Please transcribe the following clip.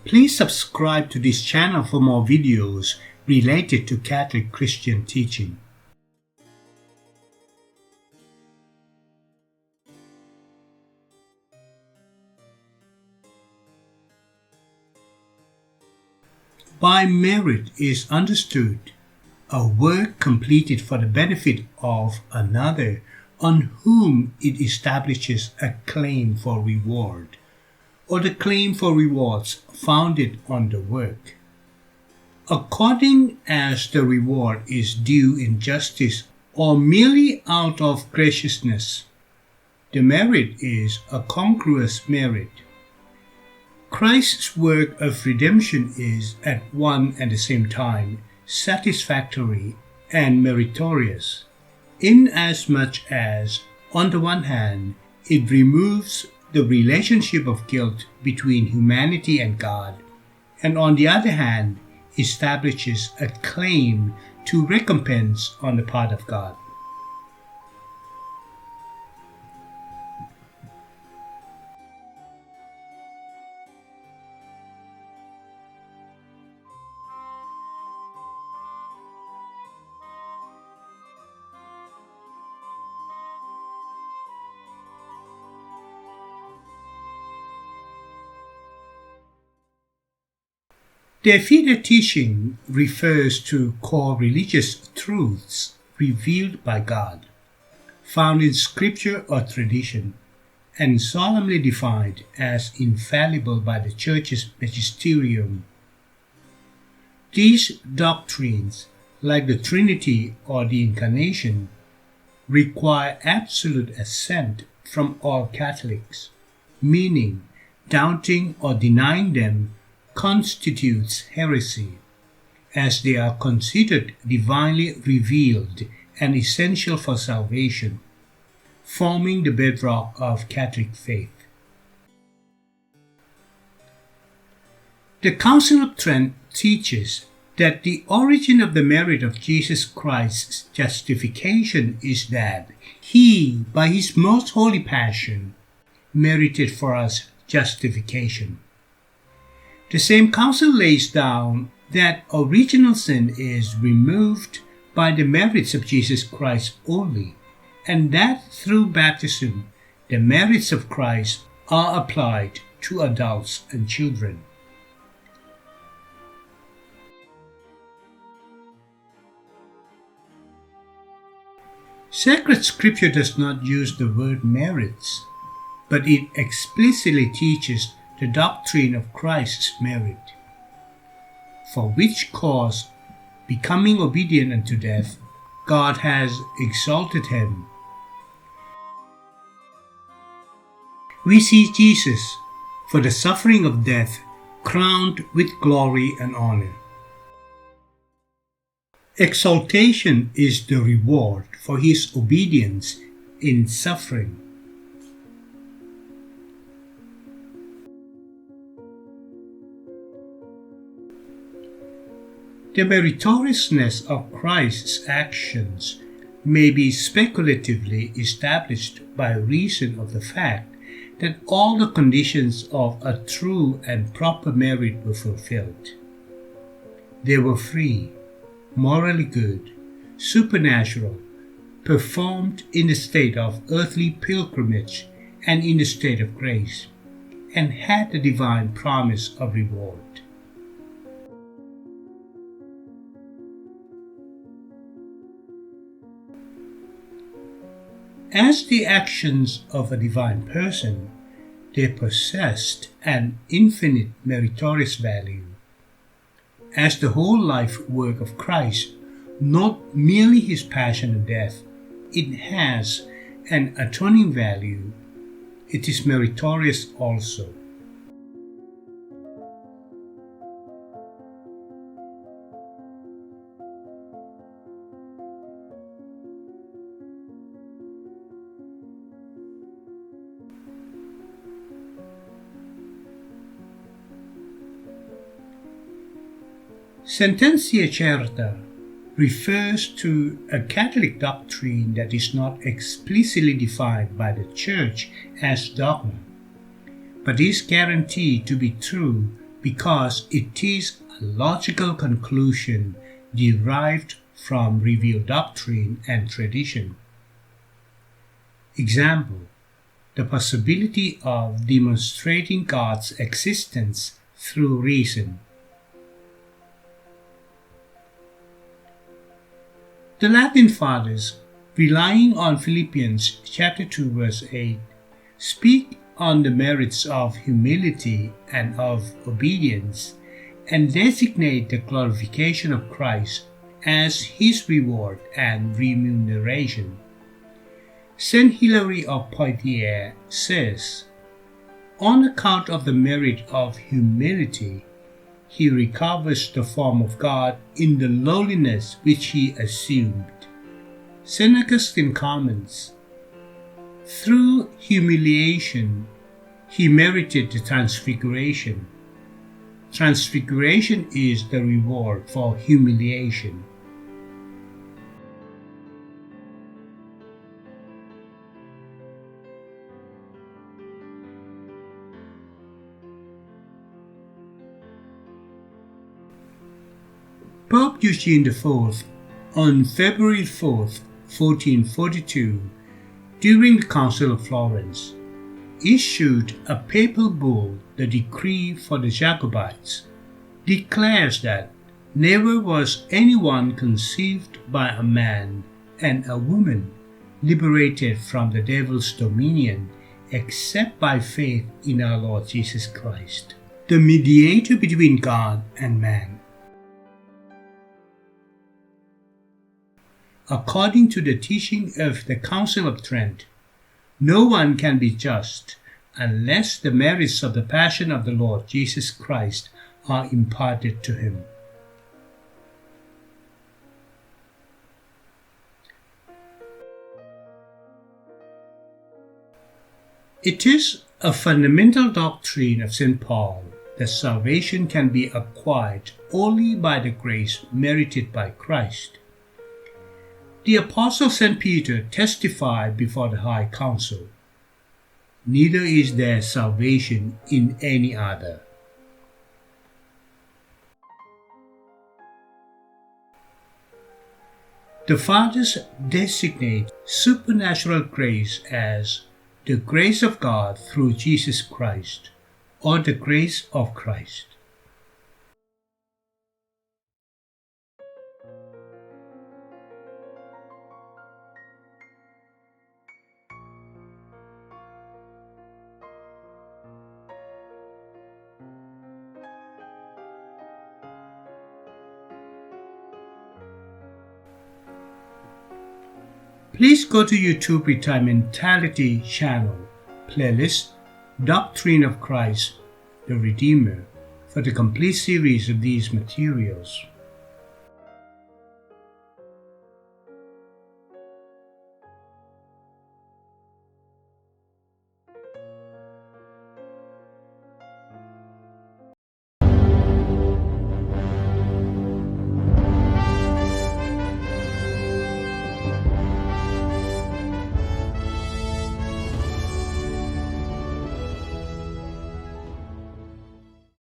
Please subscribe to this channel for more videos related to Catholic Christian teaching. By merit is understood a work completed for the benefit of another on whom it establishes a claim for reward, or the claim for rewards founded on the work. According as the reward is due in justice or merely out of graciousness, the merit is a congruous merit. Christ's work of redemption is at one and the same time satisfactory and meritorious, inasmuch as, on the one hand, it removes the relationship of guilt between humanity and God, and on the other hand, establishes a claim to recompense on the part of God. The Fide teaching refers to core religious truths revealed by God, found in scripture or tradition, and solemnly defined as infallible by the Church's magisterium. These doctrines, like the Trinity or the Incarnation, require absolute assent from all Catholics, meaning doubting or denying them constitutes heresy, as they are considered divinely revealed and essential for salvation, forming the bedrock of Catholic faith. The Council of Trent teaches that the origin of the merit of Jesus Christ's justification is that He, by His most holy passion, merited for us justification. The same council lays down that original sin is removed by the merits of Jesus Christ only, and that through baptism the merits of Christ are applied to adults and children. Sacred Scripture does not use the word merits, but it explicitly teaches the doctrine of Christ's merit, for which cause, becoming obedient unto death, God has exalted Him. We see Jesus, for the suffering of death, crowned with glory and honor. Exaltation is the reward for His obedience in suffering. The meritoriousness of Christ's actions may be speculatively established by reason of the fact that all the conditions of a true and proper merit were fulfilled. They were free, morally good, supernatural, performed in the state of earthly pilgrimage and in the state of grace, and had the divine promise of reward. As the actions of a divine person, they possessed an infinite meritorious value. As the whole life work of Christ, not merely His passion and death, it has an atoning value. It is meritorious also. Sententia certa refers to a Catholic doctrine that is not explicitly defined by the Church as dogma, but is guaranteed to be true because it is a logical conclusion derived from revealed doctrine and tradition. Example: the possibility of demonstrating God's existence through reason. The Latin Fathers, relying on Philippians chapter 2 verse 8, speak on the merits of humility and of obedience, and designate the glorification of Christ as his reward and remuneration. Saint Hilary of Poitiers says, "On account of the merit of humility, he recovers the form of God in the lowliness which he assumed." St. Augustine comments, "Through humiliation, he merited the transfiguration. Transfiguration is the reward for humiliation." Pope Eugene IV, on February 4, 1442, during the Council of Florence, issued a papal bull, the Decree for the Jacobites, declares that never was anyone conceived by a man and a woman liberated from the devil's dominion except by faith in our Lord Jesus Christ, the mediator between God and man. According to the teaching of the Council of Trent, no one can be just unless the merits of the Passion of the Lord Jesus Christ are imparted to him. It is a fundamental doctrine of St. Paul that salvation can be acquired only by the grace merited by Christ. The Apostle St. Peter testified before the High Council, "Neither is there salvation in any other." The Fathers designate supernatural grace as the grace of God through Jesus Christ, or the grace of Christ. Please go to YouTube Retimentality channel, playlist Doctrine of Christ, the Redeemer, for the complete series of these materials.